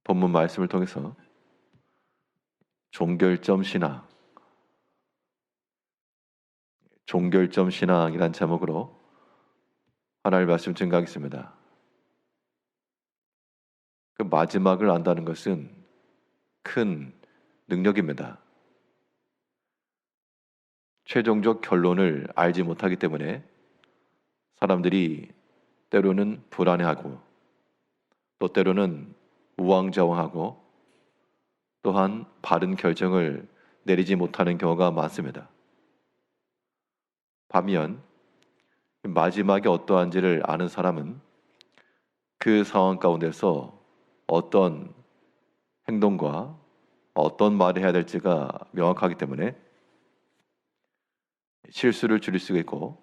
본문 말씀을 통해서 종결점 신앙이란 제목으로 하나님의 말씀 증거하겠습니다. 그 마지막을 안다는 것은 큰 능력입니다. 최종적 결론을 알지 못하기 때문에 사람들이 때로는 불안해하고 또 때로는 우왕좌왕하고 또한 바른 결정을 내리지 못하는 경우가 많습니다. 반면 마지막이 어떠한지를 아는 사람은 그 상황 가운데서 어떤 행동과 어떤 말을 해야 될지가 명확하기 때문에 실수를 줄일 수가 있고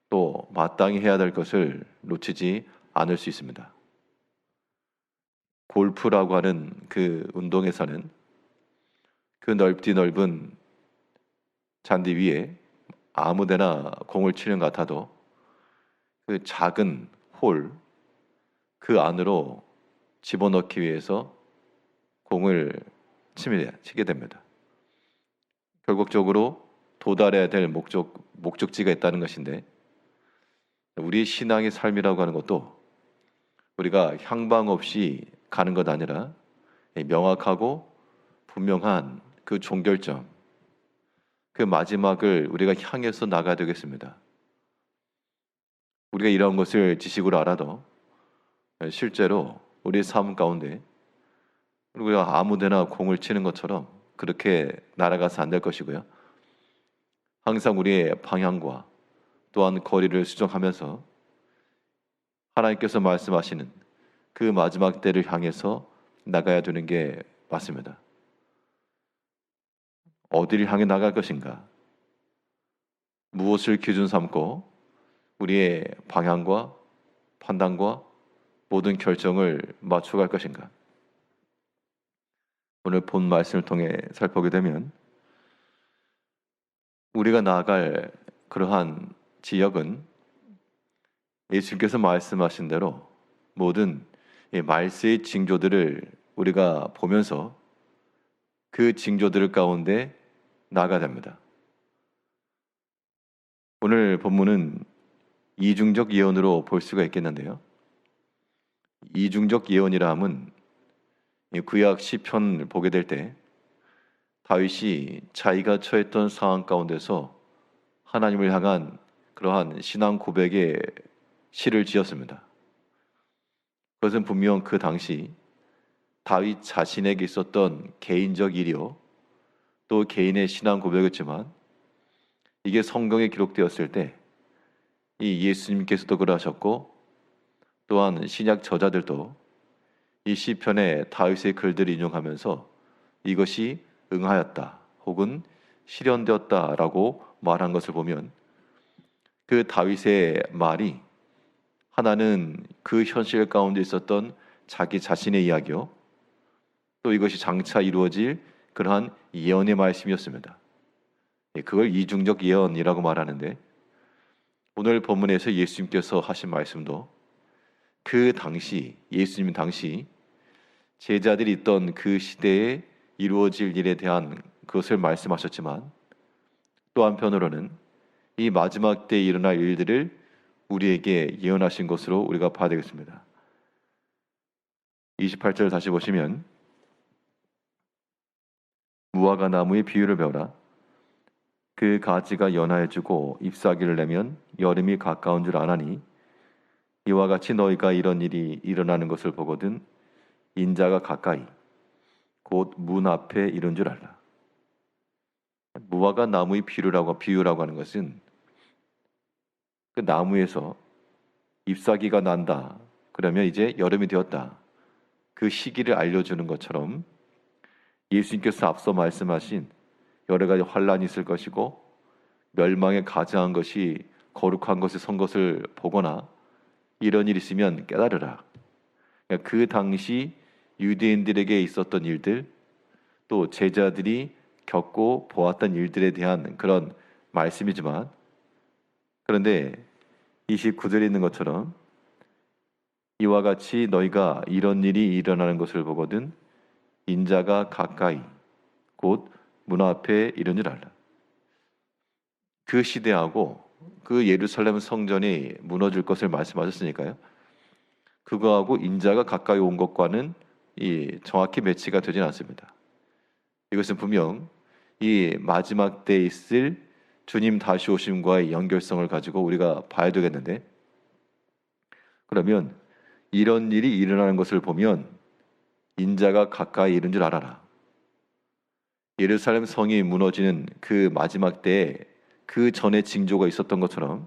또 마땅히 해야 될 것을 놓치지 않을 수 있습니다. 골프라고 하는 그 운동에서는 그 넓은 잔디 위에 아무데나 공을 치는 것 같아도 그 작은 홀 그 안으로 집어넣기 위해서 공을 치게 됩니다. 결국적으로 도달해야 될 목적지가 있다는 것인데 우리 신앙의 삶이라고 하는 것도 우리가 향방 없이 가는 것 아니라 명확하고 분명한 그 종결점, 그 마지막을 우리가 향해서 나가야 되겠습니다. 우리가 이런 것을 지식으로 알아도 실제로 우리 삶 가운데 우리가 아무데나 공을 치는 것처럼 그렇게 날아가서 안 될 것이고요. 항상 우리의 방향과 또한 거리를 수정하면서 하나님께서 말씀하시는 그 마지막 때를 향해서 나가야 되는 게 맞습니다. 어디를 향해 나갈 것인가? 무엇을 기준 삼고 우리의 방향과 판단과 모든 결정을 맞춰갈 것인가? 오늘 본 말씀을 통해 살펴보게 되면 우리가 나아갈 그러한 지역은 예수님께서 말씀하신 대로 모든 말세의 징조들을 우리가 보면서 그 징조들 가운데 나아가야 됩니다. 오늘 본문은 이중적 예언으로 볼 수가 있겠는데요. 이중적 예언이라 함은 구약 시편을 보게 될 때 다윗이 자기가 처했던 상황 가운데서 하나님을 향한 그러한 신앙 고백의 시를 지었습니다. 그것은 분명 그 당시 다윗 자신에게 있었던 개인적 일이요 또 개인의 신앙 고백이었지만 이게 성경에 기록되었을 때 이 예수님께서도 그러하셨고 또한 신약 저자들도 이 시편의 다윗의 글들을 인용하면서 이것이 응하였다 혹은 실현되었다라고 말한 것을 보면 그 다윗의 말이 하나는 그 현실 가운데 있었던 자기 자신의 이야기요 또 이것이 장차 이루어질 그러한 예언의 말씀이었습니다. 그걸 이중적 예언이라고 말하는데 오늘 본문에서 예수님께서 하신 말씀도 그 당시 예수님 당시 제자들이 있던 그 시대에 이루어질 일에 대한 그것을 말씀하셨지만 또 한편으로는 이 마지막 때에 일어날 일들을 우리에게 예언하신 것으로 우리가 봐야 되겠습니다. 28절 다시 보시면 무화과 나무의 비유를 배우라. 그 가지가 연하여지고 잎사귀를 내면 여름이 가까운 줄 아나니 이와 같이 너희가 이런 일이 일어나는 것을 보거든 인자가 가까이 곧 문 앞에 이른 줄 알라. 무화과 나무의 비유라고 하는 것은 그 나무에서 잎사귀가 난다. 그러면 이제 여름이 되었다. 그 시기를 알려주는 것처럼 예수님께서 앞서 말씀하신 여러 가지 환란이 있을 것이고 멸망에 가증한 것이 거룩한 것에 선 것을 보거나 이런 일이 있으면 깨달으라. 그 당시 유대인들에게 있었던 일들 또 제자들이 겪고 보았던 일들에 대한 그런 말씀이지만 그런데 29절에 있는 것처럼 이와 같이 너희가 이런 일이 일어나는 것을 보거든 인자가 가까이 곧 문 앞에 이른 줄 알라. 그 시대하고 그 예루살렘 성전이 무너질 것을 말씀하셨으니까요. 그거하고 인자가 가까이 온 것과는 정확히 매치가 되진 않습니다. 이것은 분명 이 마지막 때에 있을 주님 다시 오심과의 연결성을 가지고 우리가 봐야 되겠는데, 그러면 이런 일이 일어나는 것을 보면 인자가 가까이 이른 줄 알아라. 예루살렘 성이 무너지는 그 마지막 때에 그 전에 징조가 있었던 것처럼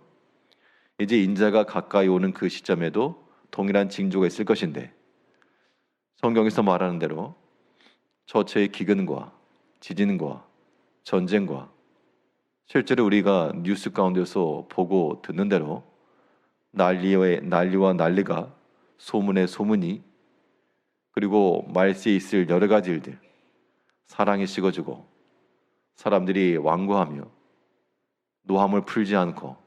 이제 인자가 가까이 오는 그 시점에도 동일한 징조가 있을 것인데, 성경에서 말하는 대로 저체의 기근과 지진과 전쟁과 실제로 우리가 뉴스 가운데서 보고 듣는 대로 난리와 난리가, 소문의 소문이, 그리고 말세에 있을 여러 가지 일들, 사랑이 식어지고 사람들이 완고하며 노함을 풀지 않고,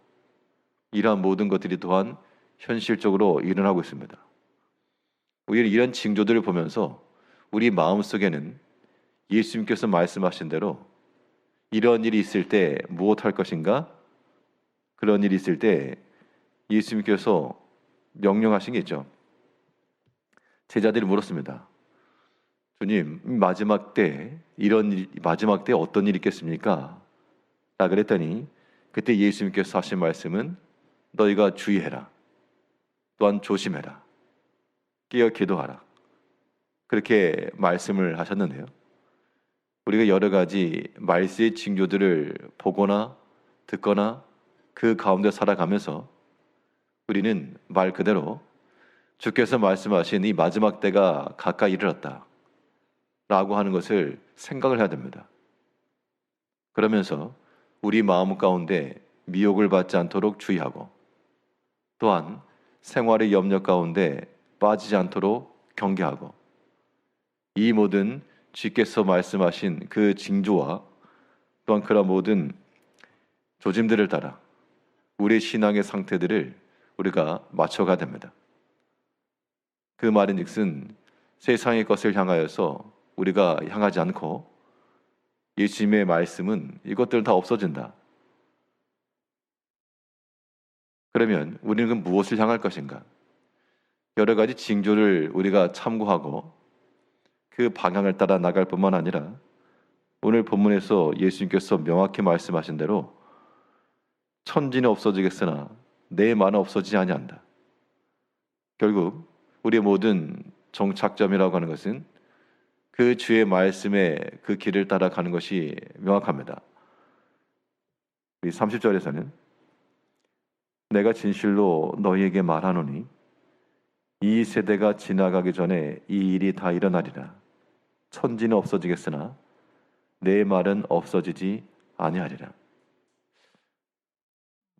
이러한 모든 것들이 또한 현실적으로 일어나고 있습니다. 오히려 이런 징조들을 보면서 우리 마음속에는 예수님께서 말씀하신 대로 이런 일이 있을 때 무엇할 것인가? 그런 일이 있을 때 예수님께서 명령하신 게 있죠. 제자들이 물었습니다. 주님, 마지막 때 어떤 일이 있겠습니까? 라 그랬더니 그때 예수님께서 하신 말씀은 너희가 주의해라. 또한 조심해라. 깨어 기도하라. 그렇게 말씀을 하셨는데요. 우리가 여러 가지 말세의 징조들을 보거나 듣거나 그 가운데 살아가면서 우리는 말 그대로 주께서 말씀하신 이 마지막 때가 가까이 이르렀다 라고 하는 것을 생각을 해야 됩니다. 그러면서 우리 마음 가운데 미혹을 받지 않도록 주의하고, 또한 생활의 염려 가운데 빠지지 않도록 경계하고, 이 모든 주께서 말씀하신 그 징조와 또한 그런 모든 조짐들을 따라 우리 신앙의 상태들을 우리가 맞춰가야 됩니다. 그 말인즉슨 세상의 것을 향하여서 우리가 향하지 않고 예수님의 말씀은 이것들 다 없어진다. 그러면 우리는 그 무엇을 향할 것인가? 여러 가지 징조를 우리가 참고하고 그 방향을 따라 나갈 뿐만 아니라 오늘 본문에서 예수님께서 명확히 말씀하신 대로 천지는 없어지겠으나 내 말은 없어지지 아니한다. 결국 우리의 모든 정착점이라고 하는 것은 그 주의 말씀의 그 길을 따라가는 것이 명확합니다. 우리 30절에서는 내가 진실로 너희에게 말하노니 이 세대가 지나가기 전에 이 일이 다 일어나리라. 천지는 없어지겠으나 내 말은 없어지지 아니하리라.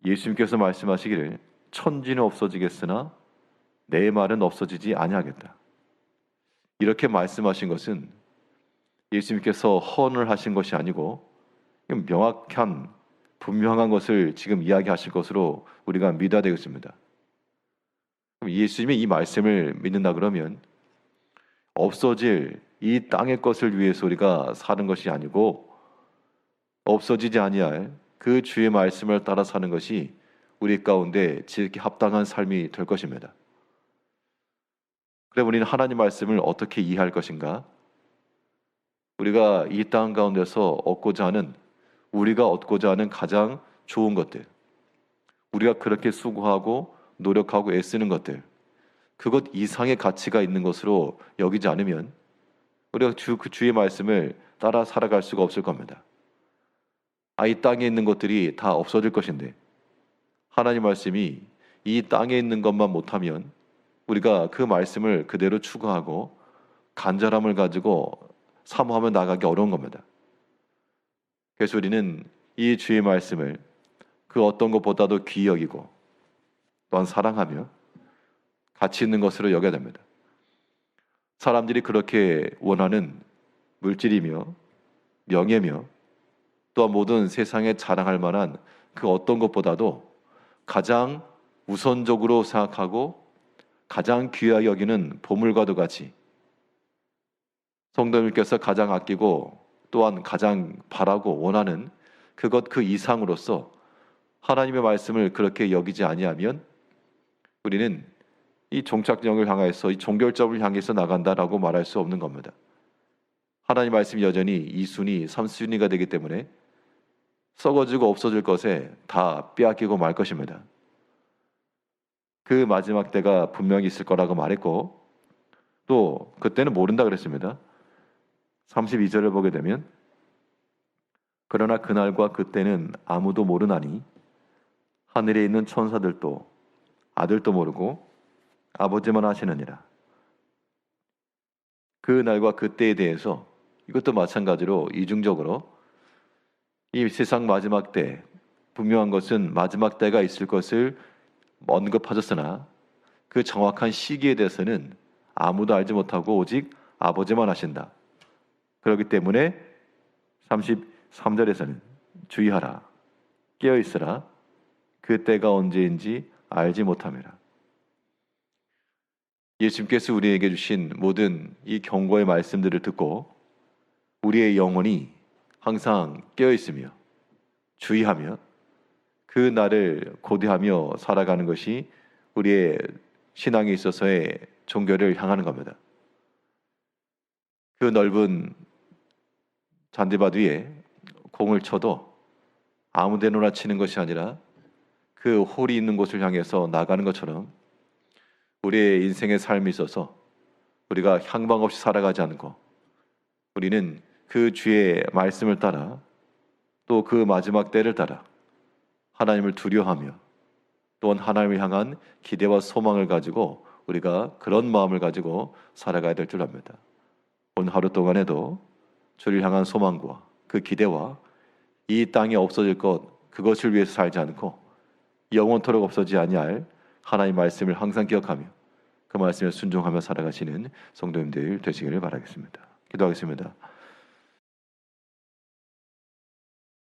예수님께서 말씀하시기를 천지는 없어지겠으나 내 말은 없어지지 아니하겠다. 이렇게 말씀하신 것은 예수님께서 허언을 하신 것이 아니고 명확한 분명한 것을 지금 이야기하실 것으로 우리가 믿어야 되겠습니다. 예수님의 이 말씀을 믿는다 그러면 없어질 이 땅의 것을 위해서 우리가 사는 것이 아니고 없어지지 아니할 그 주의 말씀을 따라 사는 것이 우리 가운데 지극히 합당한 삶이 될 것입니다. 그래 우리는 하나님 말씀을 어떻게 이해할 것인가? 우리가 이 땅 가운데서 우리가 얻고자 하는 가장 좋은 것들, 우리가 그렇게 수고하고 노력하고 애쓰는 것들, 그것 이상의 가치가 있는 것으로 여기지 않으면 우리가 그 주의 말씀을 따라 살아갈 수가 없을 겁니다. 이 땅에 있는 것들이 다 없어질 것인데 하나님 말씀이 이 땅에 있는 것만 못하면 우리가 그 말씀을 그대로 추구하고 간절함을 가지고 사모하며 나가기 어려운 겁니다. 그래서 우리는 이 주의 말씀을 그 어떤 것보다도 귀히 여기고 또한 사랑하며 가치 있는 것으로 여겨야 됩니다. 사람들이 그렇게 원하는 물질이며 명예며 또한 모든 세상에 자랑할 만한 그 어떤 것보다도 가장 우선적으로 생각하고 가장 귀하게 여기는 보물과도 같이 성도님께서 가장 아끼고 또한 가장 바라고 원하는 그것 그 이상으로서 하나님의 말씀을 그렇게 여기지 아니하면 우리는 이 종착역을 향해서 이 종결점을 향해서 나간다라고 말할 수 없는 겁니다. 하나님 말씀이 여전히 2순위, 3순위가 되기 때문에 썩어지고 없어질 것에 다 빼앗기고 말 것입니다. 그 마지막 때가 분명히 있을 거라고 말했고 또 그때는 모른다 그랬습니다. 32절을 보게 되면 그러나 그날과 그때는 아무도 모르나니 하늘에 있는 천사들도 아들도 모르고 아버지만 아시느니라. 그 날과 그때에 대해서 이것도 마찬가지로 이중적으로 이 세상 마지막 때 분명한 것은 마지막 때가 있을 것을 언급하셨으나 그 정확한 시기에 대해서는 아무도 알지 못하고 오직 아버지만 아신다. 그렇기 때문에 33절에서는 주의하라 깨어있으라 그 때가 언제인지 알지 못함이라. 예수님께서 우리에게 주신 모든 이 경고의 말씀들을 듣고 우리의 영혼이 항상 깨어있으며 주의하며 그 날을 고대하며 살아가는 것이 우리의 신앙에 있어서의 종교를 향하는 겁니다. 그 넓은 잔디밭 위에 공을 쳐도 아무 데나 치는 것이 아니라 그 홀이 있는 곳을 향해서 나가는 것처럼 우리의 인생의 삶에 있어서 우리가 향방 없이 살아가지 않고 우리는 그 주의 말씀을 따라 또 그 마지막 때를 따라 하나님을 두려워하며 또한 하나님을 향한 기대와 소망을 가지고 우리가 그런 마음을 가지고 살아가야 될 줄 압니다. 오늘 하루 동안에도 주를 향한 소망과 그 기대와 이 땅에 없어질 것 그것을 위해서 살지 않고 영원토록 없어지지 아니할 하나님의 말씀을 항상 기억하며 그 말씀에 순종하며 살아가시는 성도님들 되시기를 바라겠습니다. 기도하겠습니다.